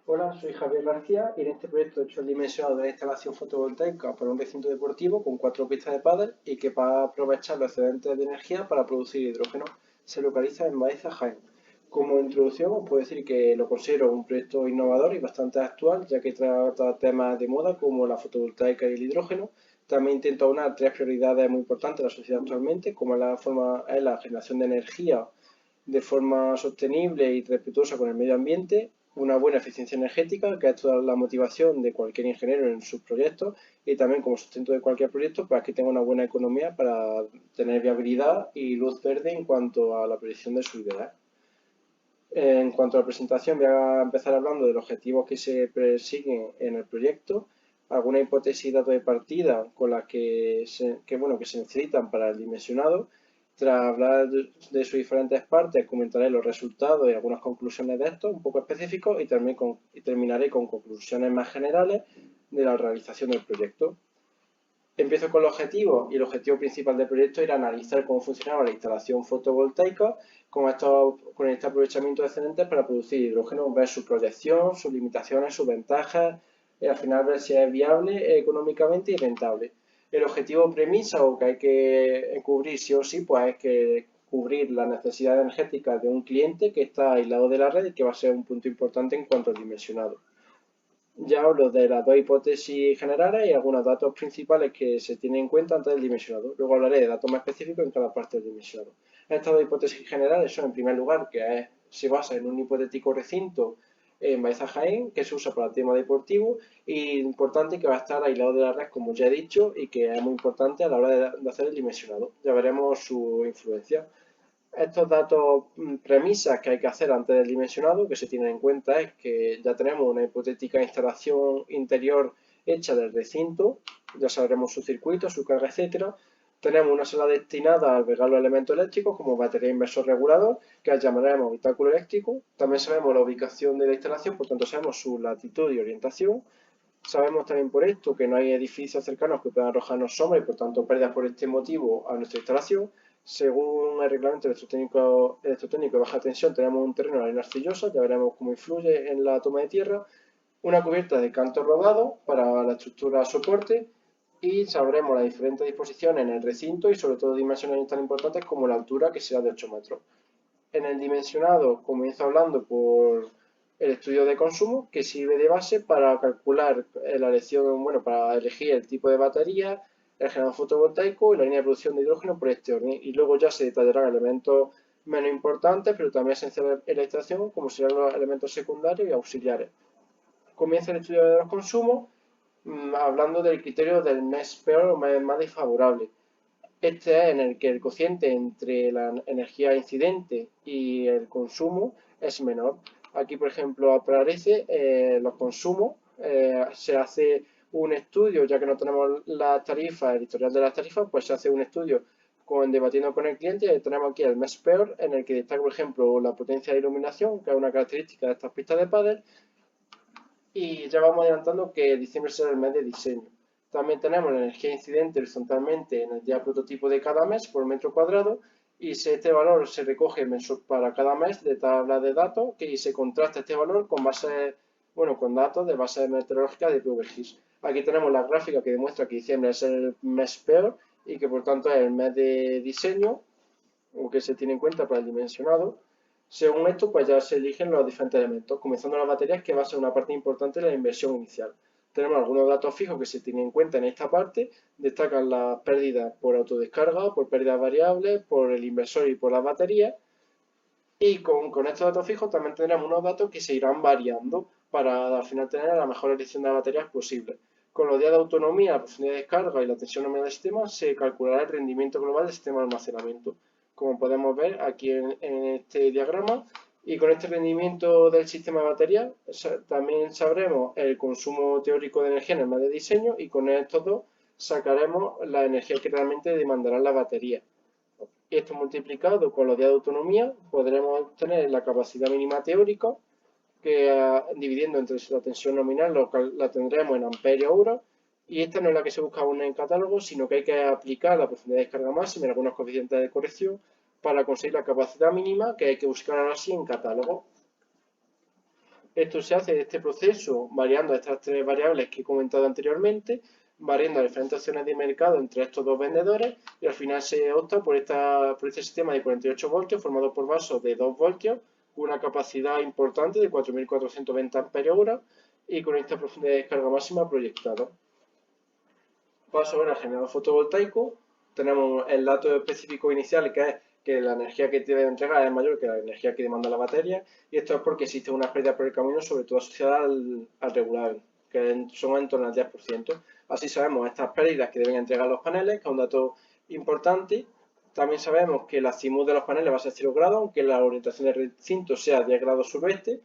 Hola, soy Javier García y en este proyecto he hecho el dimensionado de una instalación fotovoltaica para un recinto deportivo con 4 pistas de pádel y que va a aprovechar los excedentes de energía para producir hidrógeno. Se localiza en Baeza, Jaén. Como introducción os puedo decir que lo considero un proyecto innovador y bastante actual, ya que trata temas de moda como la fotovoltaica y el hidrógeno. También intenta aunar 3 prioridades muy importantes de la sociedad actualmente, como es la generación de energía de forma sostenible y respetuosa con el medio ambiente, una buena eficiencia energética, que es toda la motivación de cualquier ingeniero en sus proyectos, y también como sustento de cualquier proyecto, para que tenga una buena economía para tener viabilidad y luz verde en cuanto a la proyección de su idea. En cuanto a la presentación, voy a empezar hablando de los objetivos que se persiguen en el proyecto, alguna hipótesis y datos de partida con las que se necesitan para el dimensionado. Tras hablar de sus diferentes partes, comentaré los resultados y algunas conclusiones de estos, un poco específicos, y terminaré con conclusiones más generales de la realización del proyecto. Empiezo con los objetivos y el objetivo principal del proyecto era analizar cómo funcionaba la instalación fotovoltaica con este aprovechamiento de excedentes para producir hidrógeno, ver su proyección, sus limitaciones, sus ventajas y al final ver si es viable económicamente y rentable. El objetivo premisa o que hay que cubrir sí o sí, pues es que cubrir las necesidades energéticas de un cliente que está aislado de la red y que va a ser un punto importante en cuanto al dimensionado. Ya hablo de las dos hipótesis generales y algunos datos principales que se tienen en cuenta antes del dimensionado. Luego hablaré de datos más específicos en cada parte del dimensionado. Estas dos hipótesis generales son, en primer lugar, se basa en un hipotético recinto en Baeza Jaén, que se usa para el tema deportivo, y importante que va a estar aislado de la red, como ya he dicho, y que es muy importante a la hora de hacer el dimensionado. Ya veremos su influencia. Estos datos premisas que hay que hacer antes del dimensionado, que se tienen en cuenta, es que ya tenemos una hipotética instalación interior hecha del recinto, ya sabremos su circuito, su carga, etcétera. Tenemos una sala destinada a albergar los elementos eléctricos como batería inversor regulador, que llamaremos habitáculo eléctrico. También sabemos la ubicación de la instalación, por tanto sabemos su latitud y orientación. Sabemos también por esto que no hay edificios cercanos que puedan arrojarnos sombra y por tanto pérdidas por este motivo a nuestra instalación. Según el reglamento electrotécnico de baja tensión, tenemos un terreno de arena arcillosa, ya veremos cómo influye en la toma de tierra, una cubierta de canto rodado para la estructura soporte y sabremos las diferentes disposiciones en el recinto y sobre todo dimensiones tan importantes como la altura, que será de 8 metros. En el dimensionado comienzo hablando por el estudio de consumo, que sirve de base para calcular la elección, bueno, para elegir el tipo de batería, el generador fotovoltaico y la línea de producción de hidrógeno por este orden. Y luego ya se detallarán elementos menos importantes, pero también esenciales en la instalación, como serán los elementos secundarios y auxiliares. Comienza el estudio de los consumos, hablando del criterio del mes peor o mes más desfavorable. Este es en el que el cociente entre la energía incidente y el consumo es menor. Aquí, por ejemplo, aparece los consumos. Se hace un estudio, ya que no tenemos las tarifas, el historial de las tarifas, pues se hace un estudio debatiendo con el cliente. Y tenemos aquí el mes peor, en el que destaca, por ejemplo, la potencia de iluminación, que es una característica de estas pistas de pádel, y ya vamos adelantando que diciembre será el mes de diseño. También tenemos la energía incidente horizontalmente en el día prototipo de cada mes por metro cuadrado y este valor se recoge para cada mes de tabla de datos y se contrasta este valor con datos de base meteorológica de PVGIS. Aquí tenemos la gráfica que demuestra que diciembre es el mes peor y que por tanto es el mes de diseño o que se tiene en cuenta para el dimensionado. Según esto, pues ya se eligen los diferentes elementos, comenzando las baterías, que va a ser una parte importante de la inversión inicial. Tenemos algunos datos fijos que se tienen en cuenta en esta parte, destacan las pérdidas por autodescarga, por pérdidas variables, por el inversor y por las baterías. Y con estos datos fijos también tendremos unos datos que se irán variando para al final tener la mejor elección de baterías posible. Con los días de autonomía, la profundidad de descarga y la tensión nominal del sistema se calculará el rendimiento global del sistema de almacenamiento, como podemos ver aquí en este diagrama. Y con este rendimiento del sistema de batería también sabremos el consumo teórico de energía en el mes de diseño y con estos dos sacaremos la energía que realmente demandarán las baterías. Y esto multiplicado con los días de autonomía podremos obtener la capacidad mínima teórica que dividiendo entre la tensión nominal la tendremos en amperios hora y esta no es la que se busca aún en el catálogo, sino que hay que aplicar la profundidad de descarga máxima y algunos coeficientes de corrección para conseguir la capacidad mínima que hay que buscar ahora sí en catálogo. Esto se hace, este proceso, variando estas tres variables que he comentado anteriormente, variando las diferentes opciones de mercado entre estos dos vendedores, y al final se opta por este sistema de 48 voltios formado por vasos de 2 voltios, con una capacidad importante de 4.420 amperios y con esta profundidad de descarga máxima proyectada. Paso ahora al generador fotovoltaico. Tenemos el dato específico inicial, que es que la energía que debe entregar es mayor que la energía que demanda la batería, y esto es porque existe una pérdida por el camino, sobre todo asociada al regular, que son en torno al 10%. Así sabemos estas pérdidas que deben entregar los paneles, que es un dato importante. También sabemos que la azimut de los paneles va a ser 0 grados, aunque la orientación del recinto sea 10 grados suroeste,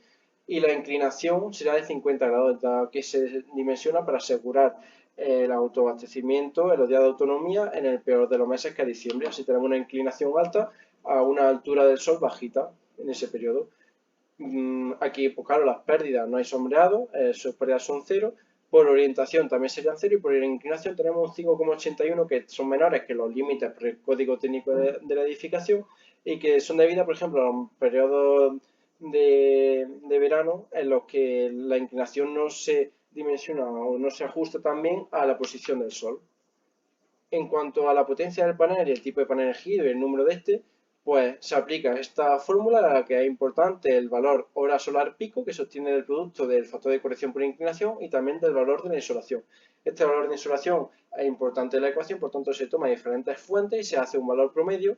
y la inclinación será de 50 grados, que se dimensiona para asegurar el autoabastecimiento en los días de autonomía en el peor de los meses, que es diciembre. Así tenemos una inclinación alta a una altura del sol bajita en ese periodo. Aquí, pues claro, las pérdidas no hay sombreado, sus pérdidas son cero. Por orientación también serían cero y por inclinación tenemos un 5,81 que son menores que los límites por el código técnico de la edificación y que son debidas, por ejemplo, a un periodo de verano en los que la inclinación no se dimensiona o no se ajusta también a la posición del sol. En cuanto a la potencia del panel y el tipo de panel elegido y el número de este, pues se aplica esta fórmula en la que es importante el valor hora solar pico que se obtiene del producto del factor de corrección por inclinación y también del valor de la insolación. Este valor de insolación es importante en la ecuación, por tanto se toma diferentes fuentes y se hace un valor promedio.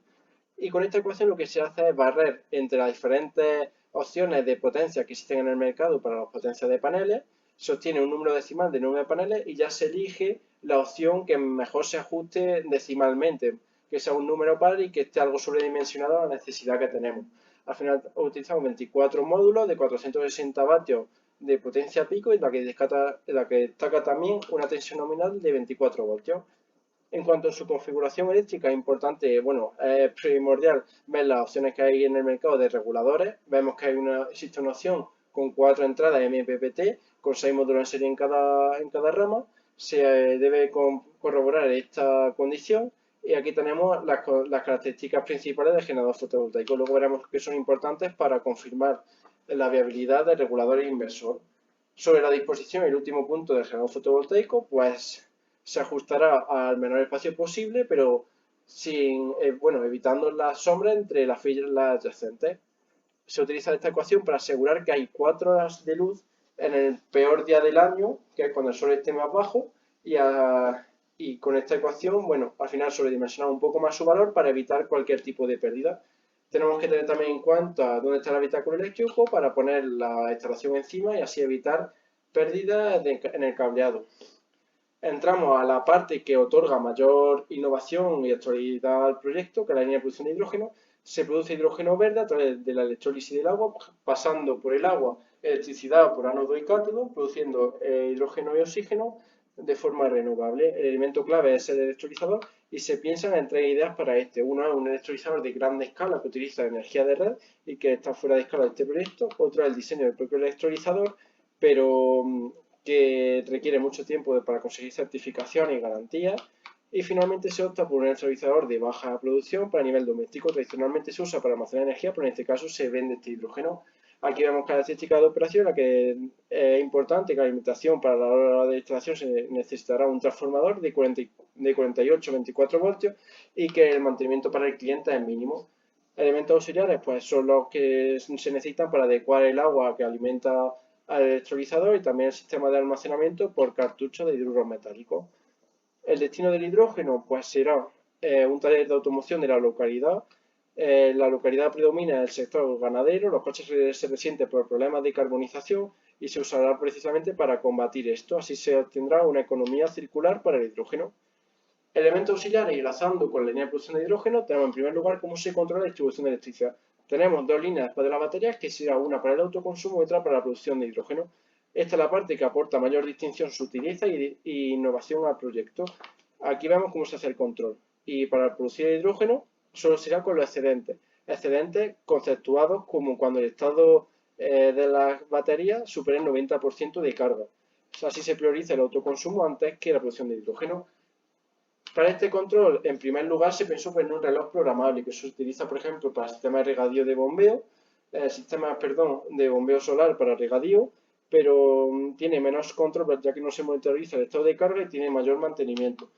Y con esta ecuación lo que se hace es barrer entre las diferentes opciones de potencia que existen en el mercado para las potencias de paneles, se obtiene un número decimal de número de paneles y ya se elige la opción que mejor se ajuste decimalmente, que sea un número par y que esté algo sobredimensionado a la necesidad que tenemos. Al final utilizamos 24 módulos de 460 vatios de potencia pico y la que destaca también una tensión nominal de 24 voltios. En cuanto a su configuración eléctrica, es importante, bueno, es primordial ver las opciones que hay en el mercado de reguladores. Vemos que existe una opción con 4 entradas MPPT, con 6 módulos en serie en cada rama. Se debe corroborar esta condición y aquí tenemos las características principales del generador fotovoltaico. Luego veremos que son importantes para confirmar la viabilidad del regulador e inversor. Sobre la disposición y el último punto del generador fotovoltaico, pues se ajustará al menor espacio posible, pero evitando la sombra entre las filas adyacentes. Se utiliza esta ecuación para asegurar que hay 4 horas de luz en el peor día del año, que es cuando el sol esté más bajo, y con esta ecuación, bueno, al final sobredimensionamos un poco más su valor para evitar cualquier tipo de pérdida. Tenemos que tener también en cuenta dónde está el habitáculo eléctrico para poner la instalación encima y así evitar pérdidas en el cableado. Entramos a la parte que otorga mayor innovación y actualidad al proyecto, que es la línea de producción de hidrógeno. Se produce hidrógeno verde a través de la electrólisis del agua, pasando por el agua electricidad por ánodo y cátodo, produciendo hidrógeno y oxígeno de forma renovable. El elemento clave es el electrolizador y se piensan en tres ideas para este. Uno es un electrolizador de gran escala que utiliza energía de red y que está fuera de escala de este proyecto. Otro es el diseño del propio electrolizador, pero que requiere mucho tiempo para conseguir certificación y garantías. Y finalmente se opta por un electrolizador de baja producción para nivel doméstico. Tradicionalmente se usa para almacenar energía, pero en este caso se vende este hidrógeno. Aquí vemos características de operación, la que es importante que la alimentación para la hora de instalación se necesitará un transformador de 48 24 voltios y que el mantenimiento para el cliente es mínimo. Elementos auxiliares pues son los que se necesitan para adecuar el agua que alimenta al electrolizador y también el sistema de almacenamiento por cartucho de hidruro metálico. El destino del hidrógeno pues será un taller de automoción de la localidad. La localidad predomina el sector ganadero, los coches se resienten por problemas de carbonización y se usará precisamente para combatir esto. Así se obtendrá una economía circular para el hidrógeno. Elementos auxiliares y enlazando con la línea de producción de hidrógeno, tenemos en primer lugar cómo se controla la distribución de electricidad. Tenemos dos líneas después de las baterías, que será una para el autoconsumo y otra para la producción de hidrógeno. Esta es la parte que aporta mayor distinción, sutileza y innovación al proyecto. Aquí vemos cómo se hace el control. Y para producir el hidrógeno solo será con los excedentes. Excedentes conceptuados como cuando el estado de las baterías supera el 90% de carga. Así se prioriza el autoconsumo antes que la producción de hidrógeno. Para este control, en primer lugar, se pensó en un reloj programable que se utiliza, por ejemplo, para sistemas de regadío de bombeo sistemas, perdón, de bombeo solar para regadío, pero tiene menos control ya que no se monitoriza el estado de carga y tiene mayor mantenimiento.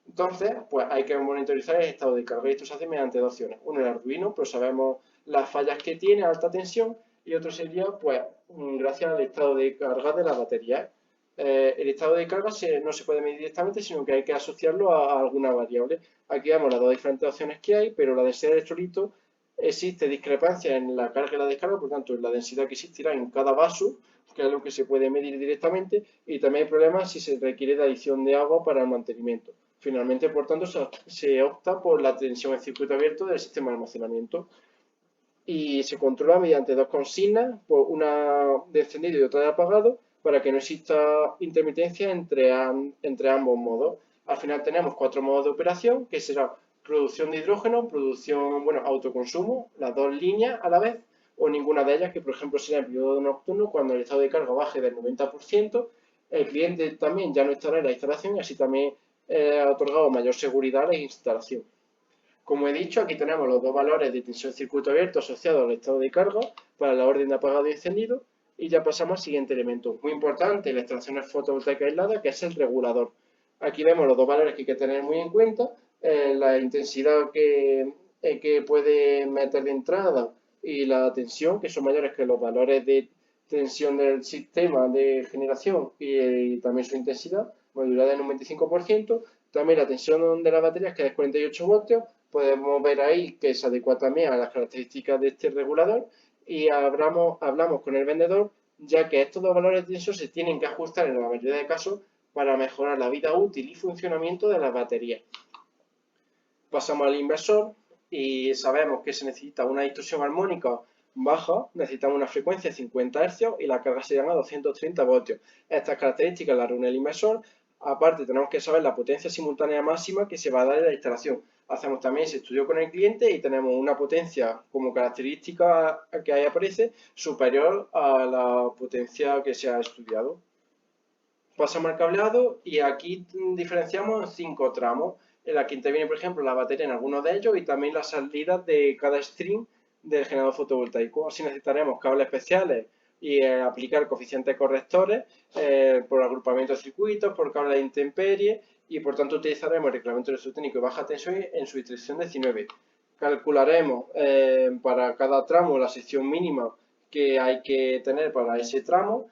Entonces, pues hay que monitorizar el estado de carga y esto se hace mediante dos opciones. Uno, el Arduino, pues sabemos las fallas que tiene a alta tensión y otro sería, pues, gracias al estado de carga de la batería. El estado de carga no se puede medir directamente, sino que hay que asociarlo a alguna variable. Aquí vemos las dos diferentes opciones que hay, pero la densidad de electrolito existe discrepancia en la carga y la descarga, por tanto, en la densidad que existirá en cada vaso, que es lo que se puede medir directamente, y también hay problemas si se requiere de adición de agua para el mantenimiento. Finalmente, por tanto, se opta por la tensión en circuito abierto del sistema de almacenamiento y se controla mediante dos consignas, pues una de encendido y otra de apagado, para que no exista intermitencia entre ambos modos. Al final tenemos cuatro modos de operación, que será producción de hidrógeno, producción, bueno, autoconsumo, las dos líneas a la vez, o ninguna de ellas, que por ejemplo será en periodo nocturno, cuando el estado de carga baje del 90%, el cliente también ya no estará en la instalación y así también ha otorgado mayor seguridad a la instalación. Como he dicho, aquí tenemos los dos valores de tensión circuito abierto asociados al estado de carga para la orden de apagado y encendido. Y ya pasamos al siguiente elemento, muy importante, la instalación fotovoltaica aislada, que es el regulador. Aquí vemos los dos valores que hay que tener muy en cuenta, la intensidad que puede meter de entrada y la tensión, que son mayores que los valores de tensión del sistema de generación y también su intensidad, modulada en un 25%. También la tensión de las baterías, que es 48 voltios, podemos ver ahí que se adecua también a las características de este regulador y hablamos con el vendedor, ya que estos dos valores de tensión se tienen que ajustar en la mayoría de casos para mejorar la vida útil y funcionamiento de las baterías. Pasamos al inversor y sabemos que se necesita una distorsión armónica baja, necesitamos una frecuencia de 50 Hz y la carga se llama 230 voltios. Estas características las reúne el inversor. Aparte, tenemos que saber la potencia simultánea máxima que se va a dar en la instalación. Hacemos también ese estudio con el cliente y tenemos una potencia como característica que ahí aparece superior a la potencia que se ha estudiado. Pasamos al cableado y aquí diferenciamos en 5 tramos, en la que interviene, por ejemplo, la batería en algunos de ellos y también las salidas de cada stream del generador fotovoltaico. Así necesitaremos cables especiales y aplicar coeficientes correctores por agrupamiento de circuitos, por cables de intemperie y por tanto utilizaremos el reglamento electrotécnico de baja tensión en su instrucción 19. Calcularemos para cada tramo la sección mínima que hay que tener para ese tramo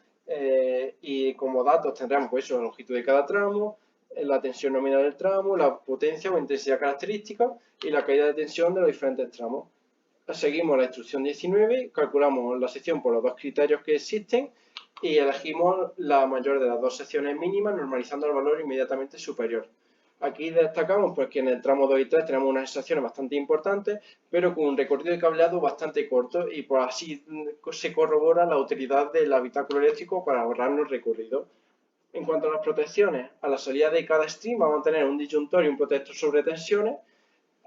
y como datos tendremos pues eso, la longitud de cada tramo, la tensión nominal del tramo, la potencia o intensidad característica y la caída de tensión de los diferentes tramos. Seguimos la instrucción 19, calculamos la sección por los dos criterios que existen y elegimos la mayor de las dos secciones mínimas normalizando el valor inmediatamente superior. Aquí destacamos pues, que en el tramo 2 y 3 tenemos unas secciones bastante importantes, pero con un recorrido de cableado bastante corto y por así se corrobora la utilidad del habitáculo eléctrico para ahorrarnos recorrido. En cuanto a las protecciones, a la salida de cada stream vamos a tener un disyuntor y un protector sobre tensiones.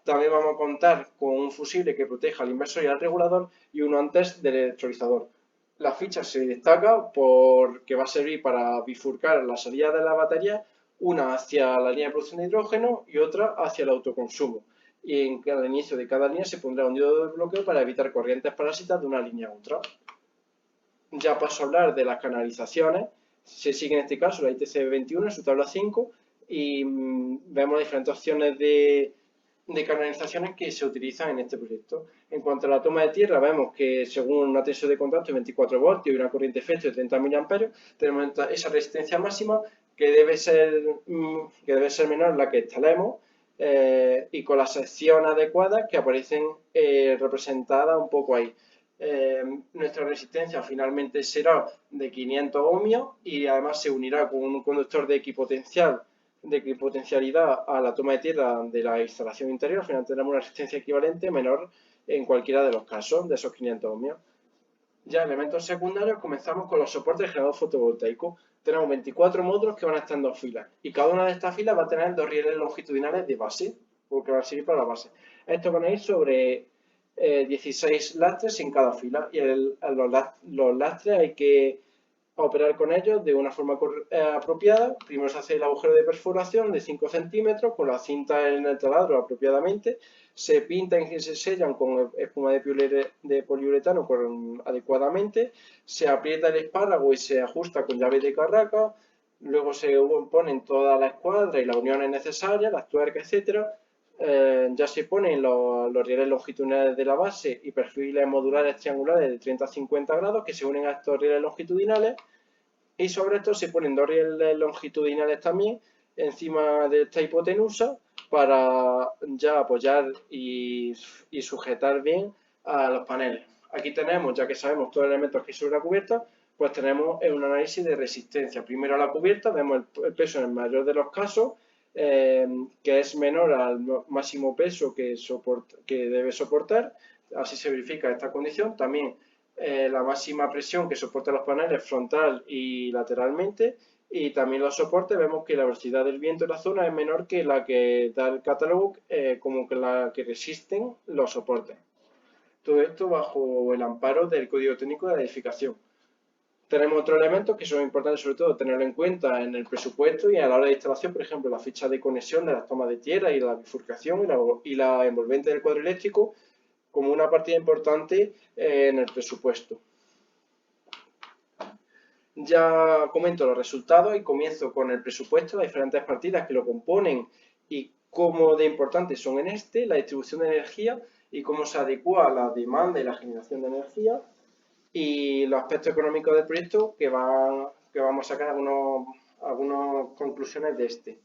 También vamos a contar con un fusible que proteja al inversor y al regulador y uno antes del electrolizador. La ficha se destaca porque va a servir para bifurcar la salida de la batería, una hacia la línea de producción de hidrógeno y otra hacia el autoconsumo. Y al inicio de cada línea se pondrá un diodo de bloqueo para evitar corrientes parásitas de una línea a otra. Ya paso a hablar de las canalizaciones. Se sigue en este caso la ITC21 en su tabla 5 y vemos diferentes opciones de canalizaciones que se utilizan en este proyecto. En cuanto a la toma de tierra, vemos que según una tensión de contacto de 24 voltios y una corriente efecto de 30 mA, tenemos esa resistencia máxima que debe ser menor a la que instalemos y con las secciones adecuadas que aparecen representadas un poco ahí. Nuestra resistencia finalmente será de 500 ohmios y además se unirá con un conductor de equipotencialidad a la toma de tierra de la instalación interior. Al final tendremos una resistencia equivalente menor en cualquiera de los casos de esos 500 ohmios. Ya elementos secundarios, comenzamos con los soportes de generador fotovoltaico. Tenemos 24 módulos que van a estar en dos filas y cada una de estas filas va a tener dos rieles longitudinales de base, porque van a servir para la base. Estos van a ir sobre 16 lastres en cada fila y los lastres hay que a operar con ellos de una forma apropiada. Primero se hace el agujero de perforación de 5 centímetros con la cinta en el taladro apropiadamente. Se pintan y se sellan con espuma de poliuretano adecuadamente. Se aprieta el espárrago y se ajusta con llave de carraca. Luego se ponen toda la escuadra y las uniones necesarias, las tuercas, etcétera. Ya se ponen los rieles longitudinales de la base y perfiles modulares triangulares de 30 a 50 grados que se unen a estos rieles longitudinales, y sobre esto se ponen dos rieles longitudinales también encima de esta hipotenusa para ya apoyar y sujetar bien a los paneles. Aquí tenemos, ya que sabemos todos los elementos que hay sobre la cubierta, pues tenemos un análisis de resistencia. Primero a la cubierta, vemos el peso en el mayor de los casos, que es menor al máximo peso que debe soportar. Así se verifica esta condición. También la máxima presión que soportan los paneles frontal y lateralmente, y también los soportes. Vemos que la velocidad del viento en la zona es menor que la que da el catálogo, como que la que resisten los soportes. Todo esto bajo el amparo del Código Técnico de la Edificación. Tenemos otros elementos que son importantes, sobre todo tenerlo en cuenta en el presupuesto y a la hora de instalación, por ejemplo, la ficha de conexión de las tomas de tierra y la bifurcación y la envolvente del cuadro eléctrico como una partida importante en el presupuesto. Ya comento los resultados y comienzo con el presupuesto, las diferentes partidas que lo componen y cómo de importantes son en este, la distribución de energía y cómo se adecua a la demanda y la generación de energía, y los aspectos económicos del proyecto que vamos a sacar algunas conclusiones de este.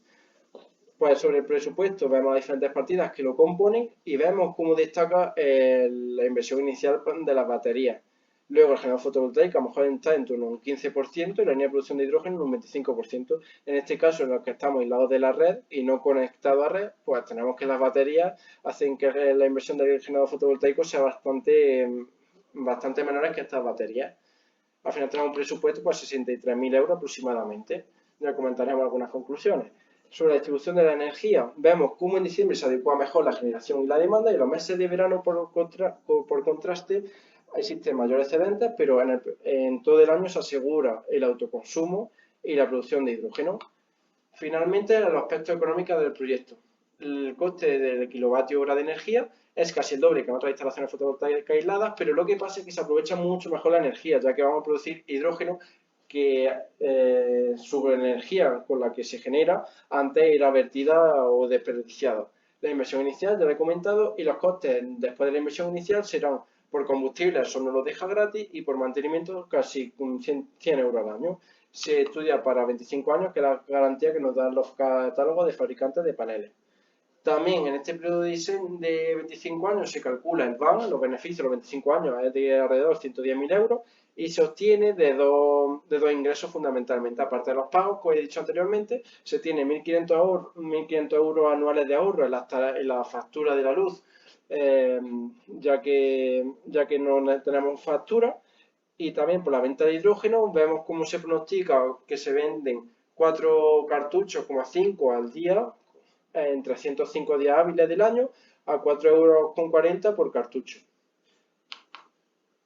Pues sobre el presupuesto vemos las diferentes partidas que lo componen y vemos cómo destaca la inversión inicial de las baterías. Luego el generador fotovoltaico a lo mejor está en torno a un 15% y la línea de producción de hidrógeno un 25%. En este caso, en los que estamos aislados de la red y no conectados a red, pues tenemos que las baterías hacen que la inversión del generador fotovoltaico sea bastante menor que estas baterías. Al final tenemos un presupuesto por 63.000 euros aproximadamente. Ya comentaremos algunas conclusiones. Sobre la distribución de la energía, vemos cómo en diciembre se adecua mejor la generación y la demanda, y en los meses de verano, por contraste, existen mayores excedentes, pero en todo el año se asegura el autoconsumo y la producción de hidrógeno. Finalmente, los aspectos económicos del proyecto. El coste del kilovatio hora de energía es casi el doble que en otras instalaciones fotovoltaicas aisladas, pero lo que pasa es que se aprovecha mucho mejor la energía, ya que vamos a producir hidrógeno que su energía con la que se genera antes era vertida o desperdiciada. La inversión inicial ya lo he comentado, y los costes después de la inversión inicial serán por combustible, eso nos lo deja gratis, y por mantenimiento casi 100 euros al año. Se estudia para 25 años, que es la garantía que nos dan los catálogos de fabricantes de paneles. También en este periodo de 25 años se calcula el BAN, los beneficios de los 25 años es de alrededor de 110.000 euros, y se obtiene de dos ingresos fundamentalmente. Aparte de los pagos, como he dicho anteriormente, se tiene 1.500 euros anuales de ahorro en la factura de la luz, ya que no tenemos factura. Y también por la venta de hidrógeno vemos cómo se pronostica que se venden 4 cartuchos, 5 al día, en 305 días hábiles del año, a 4,40 euros por cartucho.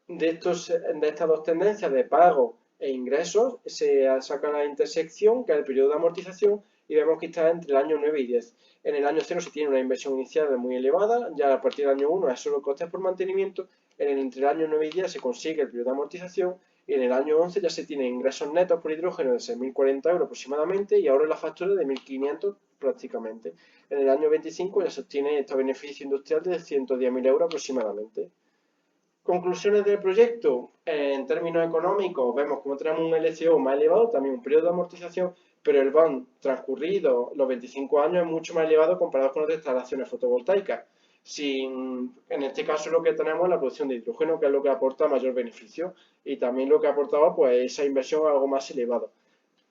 De estas dos tendencias de pago e ingresos se saca la intersección, que es el periodo de amortización, y vemos que está entre el año 9 y 10. En el año 0 se tiene una inversión inicial muy elevada, ya a partir del año 1 es solo costes por mantenimiento. Entre el año 9 y 10 se consigue el periodo de amortización, y en el año 11 ya se tienen ingresos netos por hidrógeno de 6.040 euros aproximadamente, y ahora la factura de 1.500 prácticamente. En el año 25 ya se obtiene este beneficio industrial de 110.000 euros aproximadamente. Conclusiones del proyecto. En términos económicos, vemos como tenemos un LCO más elevado, también un periodo de amortización, pero el BAN transcurrido los 25 años es mucho más elevado comparado con otras instalaciones fotovoltaicas. En este caso lo que tenemos es la producción de hidrógeno, que es lo que aporta mayor beneficio, y también lo que aportaba pues esa inversión algo más elevada.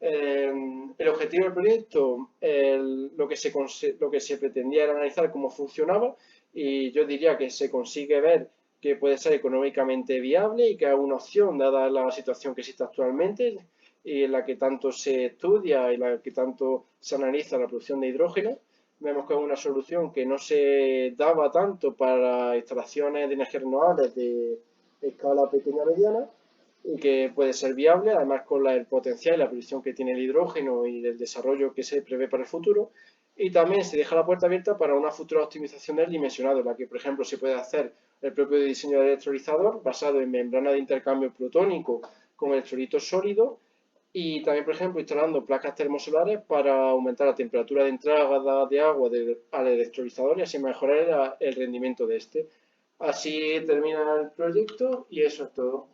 El objetivo del proyecto, lo que se pretendía era analizar cómo funcionaba, y yo diría que se consigue ver que puede ser económicamente viable y que es una opción dada la situación que existe actualmente y en la que tanto se estudia y en la que tanto se analiza la producción de hidrógeno. Vemos que es una solución que no se daba tanto para instalaciones de energías renovables de escala pequeña-mediana, y que puede ser viable, además con el potencial y la predicción que tiene el hidrógeno y el desarrollo que se prevé para el futuro. Y también se deja la puerta abierta para una futura optimización del dimensionado, en la que, por ejemplo, se puede hacer el propio diseño del electrolizador basado en membrana de intercambio protónico con electrolito sólido y también, por ejemplo, instalando placas termosolares para aumentar la temperatura de entrada de agua al electrolizador y así mejorar el rendimiento de este. Así termina el proyecto y eso es todo.